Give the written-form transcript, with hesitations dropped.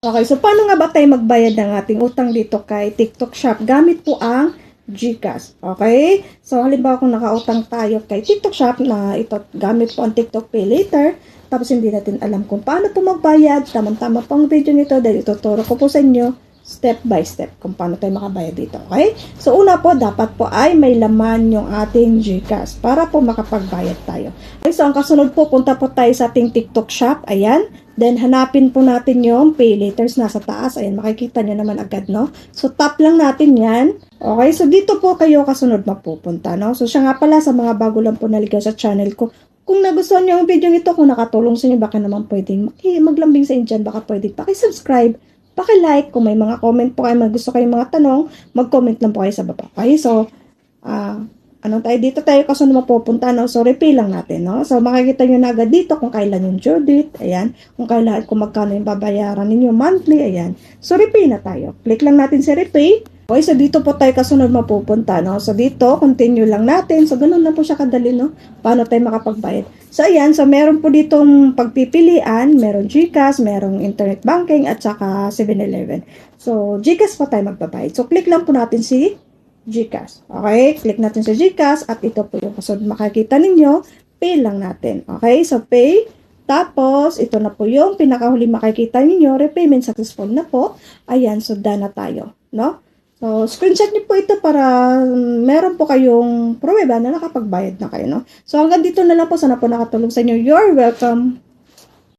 Okay, so paano nga ba tayo magbayad ng ating utang dito kay TikTok Shop? Gamit po ang GCash. Okay? So, halimbawa kung nakautang tayo kay TikTok Shop na ito, gamit po ang TikTok Pay Later, tapos hindi natin alam kung paano po magbayad, tamang-tama po ang video nito dahil ituturo ko po sa inyo step by step kung paano tayo makabayad dito. Okay? So, una po, dapat po ay may laman yung ating GCash para po makapagbayad tayo. Okay, so ang kasunod po, punta po tayo sa ating TikTok Shop. Ayan. Then, hanapin po natin yung pay letters nasa taas. Ayan, makikita nyo naman agad, no? So, tap lang natin yan. Okay, so dito po kayo kasunod mapupunta, no? So, siya nga pala sa mga bago lang po naligaw sa channel ko. Kung nagustuhan nyo yung video ito, kung nakatulong sa inyo, baka naman pwedeng maglambing sa inyo dyan. Baka pwedeng pakisubscribe, pakilike. Kung may mga comment po kayo, gusto kayong mga tanong, mag-comment lang po kayo sa baba. Okay, so, dito tayo kasunod mapupunta, no? So, refill lang natin, no? So, makikita nyo na agad dito kung kailan yung due date, ayan. Kung magkano yung babayaran ninyo monthly, ayan. So, refill na tayo. Click lang natin sa refill. Okay, so dito po tayo kasunod mapupunta, no? So, dito, continue lang natin. So, ganun lang po siya kadali, no? Paano tayo makapagbayad. So, ayan. So, meron po ditong pagpipilian. Meron GCash, merong internet banking, at saka 7-Eleven. So, GCash po tayo magbabayad. So, click lang po natin si GCash. Okay? Click natin sa GCash at ito po yung kasunod makikita ninyo. Pay lang natin. Okay? So, pay. Tapos, ito na po yung pinakahuli makikita ninyo. Repayment successful na po. Ayan. So, done na tayo. No? So, screenshot niyo po ito para meron po kayong pruweba na nakapagbayad na kayo. No? So, hanggang dito na lang po. Sana po nakatulong sa inyo. You're welcome.